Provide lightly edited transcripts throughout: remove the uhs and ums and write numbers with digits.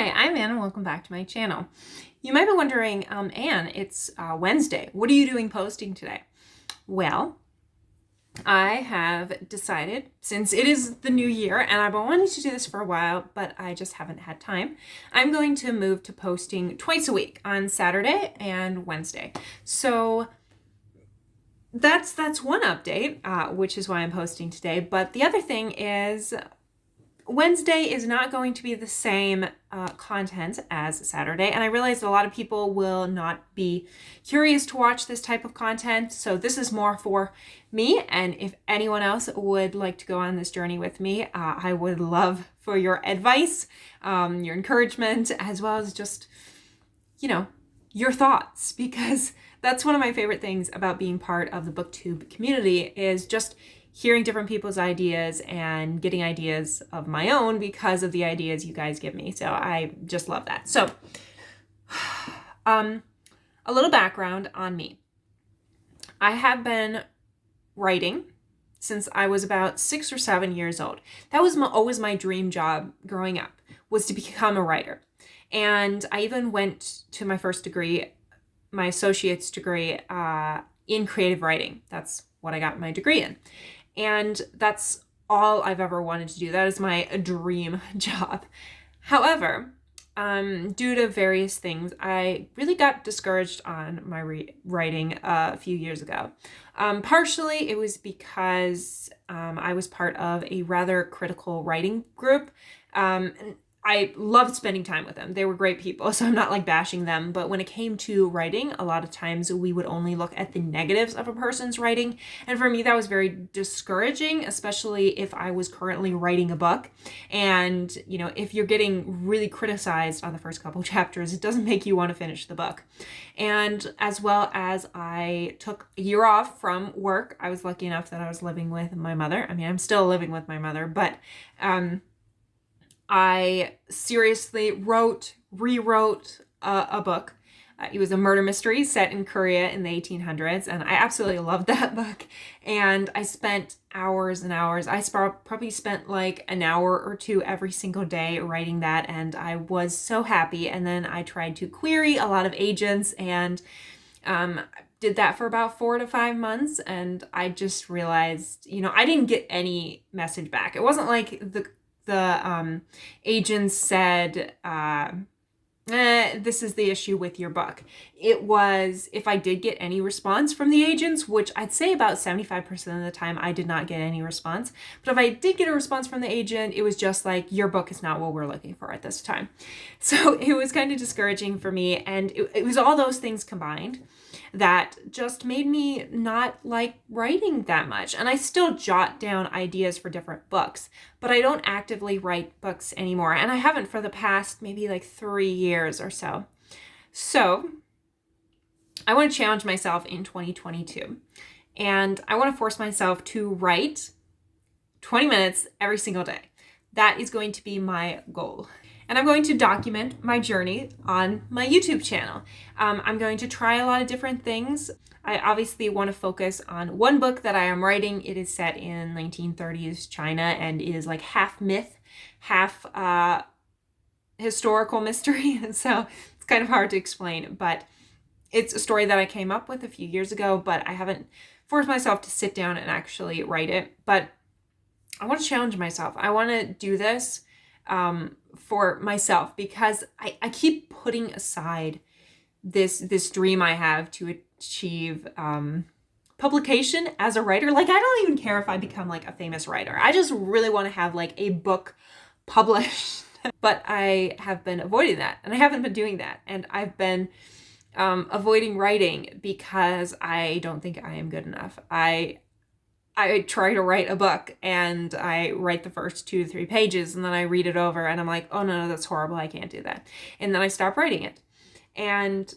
Hi, I'm Anne and welcome back to my channel. You might be wondering, Anne, it's Wednesday. What are you doing posting today? Well, I have decided, since it is the new year and I've been wanting to do this for a while, but I just haven't had time, I'm going to move to posting twice a week on Saturday and Wednesday. So that's one update, which is why I'm posting today. But the other thing is Wednesday is not going to be the same content as Saturday, and I realize a lot of people will not be curious to watch this type of content, so this is more for me, and if anyone else would like to go on this journey with me, I would love for your advice, your encouragement, as well as just, your thoughts, because that's one of my favorite things about being part of the BookTube community is just hearing different people's ideas and getting ideas of my own because of the ideas you guys give me. So I just love that. So a little background on me. I have been writing since I was about 6 or 7 years old. That was always my dream job growing up, was to become a writer. And I even went to my first degree, my associate's degree, in creative writing. That's what I got my degree in. And that's all I've ever wanted to do. That is my dream job. However, due to various things, I really got discouraged on my writing a few years ago. Partially, it was because I was part of a rather critical writing group. I loved spending time with them. They were great people, so I'm not like bashing them. But when it came to writing, a lot of times we would only look at the negatives of a person's writing. And for me, that was very discouraging, especially if I was currently writing a book. And, if you're getting really criticized on the first couple chapters, it doesn't make you want to finish the book. And as well as I took a year off from work, I was lucky enough that I was living with my mother. I mean, I'm still living with my mother, but I seriously rewrote a book. It was a murder mystery set in Korea in the 1800s, and I absolutely loved that book. And I spent hours and hours. I probably spent like an hour or two every single day writing that, and I was so happy. And then I tried to query a lot of agents and did that for about 4 to 5 months, and I just realized, I didn't get any message back. It wasn't like the agents said, this is the issue with your book. It was, if I did get any response from the agents, which I'd say about 75% of the time I did not get any response. But if I did get a response from the agent, it was just like, your book is not what we're looking for at this time. So it was kind of discouraging for me. And it was all those things combined that just made me not like writing that much. And I still jot down ideas for different books, but I don't actively write books anymore. And I haven't for the past maybe like 3 years or so. So I want to challenge myself in 2022. And I want to force myself to write 20 minutes every single day. That is going to be my goal. And I'm going to document my journey on my YouTube channel. I'm going to try a lot of different things. I obviously want to focus on one book that I am writing. It is set in 1930s China and is like half myth, half historical mystery. So it's kind of hard to explain, but it's a story that I came up with a few years ago, but I haven't forced myself to sit down and actually write it. But I want to challenge myself. I want to do this for myself, because I keep putting aside this dream I have to achieve publication as a writer. Like, I don't even care if I become like a famous writer. I just really want to have like a book published. But I have been avoiding that, and I haven't been doing that. And I've been avoiding writing because I don't think I am good enough. I try to write a book and I write the first 2 to 3 pages and then I read it over and I'm like, oh no, that's horrible. I can't do that. And then I stop writing it. And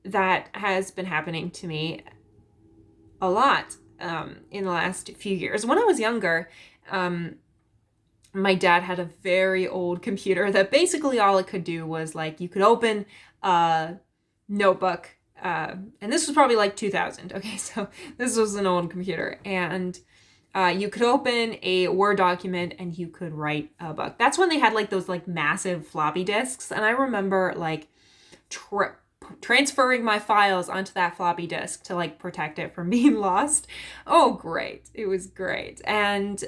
that has been happening to me a lot in the last few years. When I was younger, my dad had a very old computer that basically all it could do was like, you could open a notebook. And this was probably like 2000. Okay, so this was an old computer. And You could open a Word document and you could write a book. That's when they had like those like massive floppy disks. And I remember like transferring my files onto that floppy disk to like protect it from being lost. Oh, great. It was great. And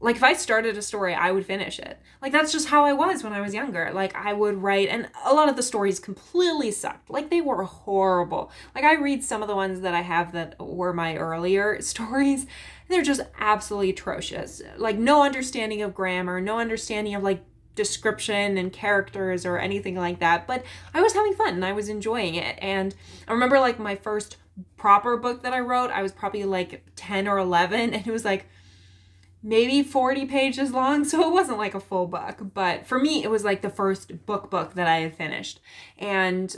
if I started a story, I would finish it. Like, that's just how I was when I was younger. Like, I would write, and a lot of the stories completely sucked. Like, they were horrible. Like, I read some of the ones that I have that were my earlier stories. They're just absolutely atrocious. Like, no understanding of grammar, no understanding of, like, description and characters or anything like that. But I was having fun and I was enjoying it. And I remember, like, my first proper book that I wrote, I was probably, like, 10 or 11, and it was, like, maybe 40 pages long, so it wasn't like a full book, but for me it was like the first book that I had finished. And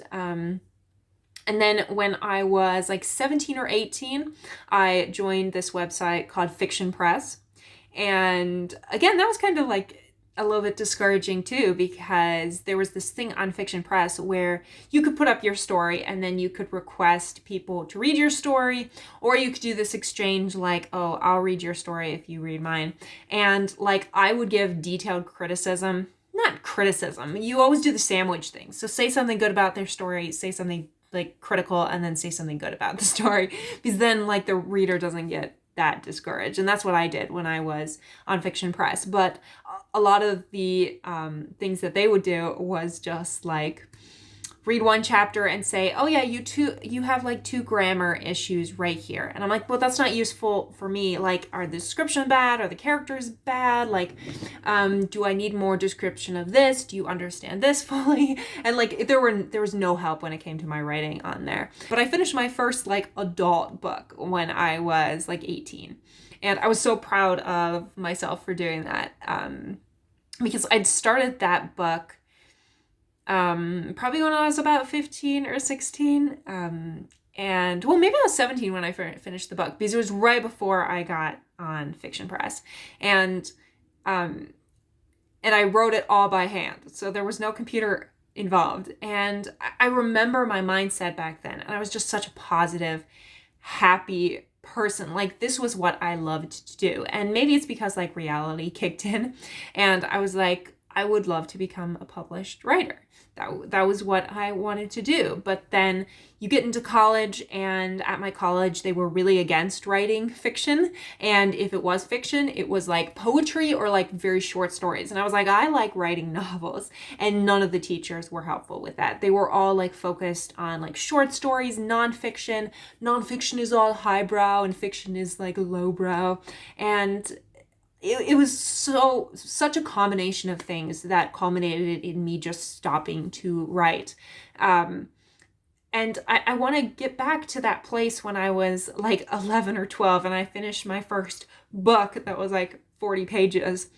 then when I was like 17 or 18, I joined this website called Fiction Press. And again, that was kind of like a little bit discouraging too, because there was this thing on Fiction Press where you could put up your story and then you could request people to read your story, or you could do this exchange like, oh, I'll read your story if you read mine. And like, I would give detailed criticism, not criticism, you always do the sandwich thing. So say something good about their story, say something like critical, and then say something good about the story, because then like the reader doesn't get that discouraged. And that's what I did when I was on Fiction Press. But a lot of the things that they would do was just like read one chapter and say, oh yeah, you have like 2 grammar issues right here. And I'm like, well, that's not useful for me. Like, are the description bad? Are the characters bad? Like, do I need more description of this? Do you understand this fully? And like, there was no help when it came to my writing on there. But I finished my first like adult book when I was like 18. And I was so proud of myself for doing that. Because I'd started that book probably when I was about 15 or 16. And well, maybe I was 17 when I finished the book, because it was right before I got on Fiction Press. And I wrote it all by hand. So there was no computer involved. And I remember my mindset back then. And I was just such a positive, happy person. Like, this was what I loved to do. And maybe it's because like reality kicked in and I was like, I would love to become a published writer. That was what I wanted to do. But then you get into college, and at my college, they were really against writing fiction. And if it was fiction, it was like poetry or like very short stories. And I was like, I like writing novels. And none of the teachers were helpful with that. They were all like focused on like short stories, nonfiction. Nonfiction is all highbrow and fiction is like lowbrow. And it was such a combination of things that culminated in me just stopping to write. And I want to get back to that place when I was like 11 or 12 and I finished my first book that was like 40 pages.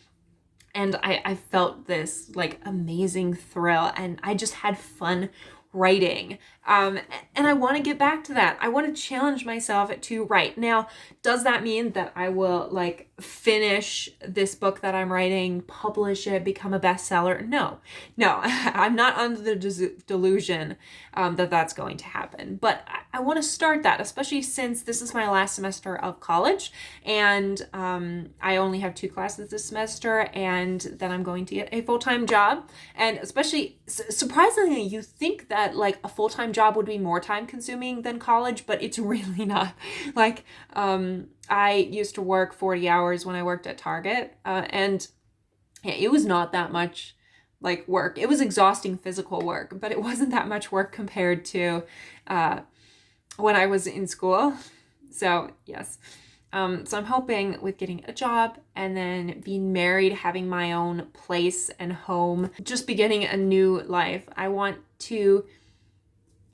And I felt this like amazing thrill, and I just had fun writing. And I want to get back to that. I want to challenge myself to write. Now, does that mean that I will like finish this book that I'm writing, publish it, become a bestseller? No, I'm not under the delusion that that's going to happen. But I want to start that, especially since this is my last semester of college, and I only have 2 classes this semester, and then I'm going to get a full-time job. And especially, surprisingly, you think that like a full-time job would be more time consuming than college, but it's really not. Like, I used to work 40 hours when I worked at Target, and yeah, it was not that much like work. It was exhausting physical work, but it wasn't that much work compared to when I was in school. So yes. So I'm hoping with getting a job and then being married, having my own place and home, just beginning a new life, I want to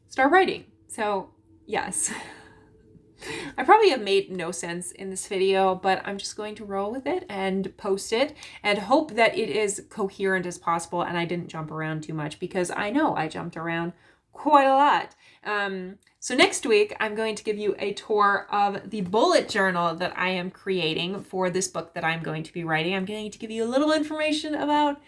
start writing. So yes. I probably have made no sense in this video, but I'm just going to roll with it and post it and hope that it is coherent as possible and I didn't jump around too much, because I know I jumped around quite a lot. So next week, I'm going to give you a tour of the bullet journal that I am creating for this book that I'm going to be writing. I'm going to give you a little more information about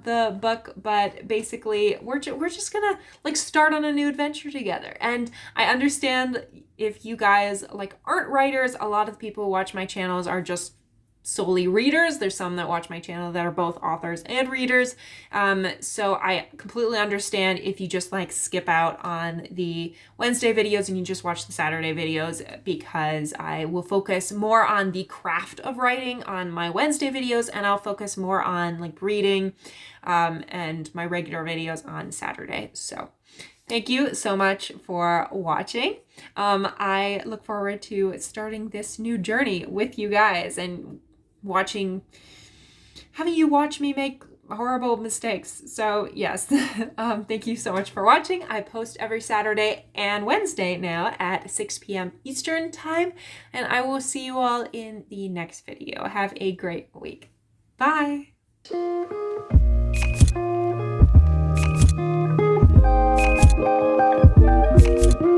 the book, but basically we're just gonna like start on a new adventure together. And I understand if you guys like aren't writers, a lot of the people who watch my channels are just solely readers. There's some that watch my channel that are both authors and readers. So I completely understand if you just like skip out on the Wednesday videos and you just watch the Saturday videos, because I will focus more on the craft of writing on my Wednesday videos, and I'll focus more on like reading and my regular videos on Saturday. So thank you so much for watching. I look forward to starting this new journey with you guys and having you watch me make horrible mistakes. So yes, thank you so much for watching. I post every Saturday and Wednesday now at 6 p.m. Eastern time, and I will see you all in the next video. Have a great week. Bye.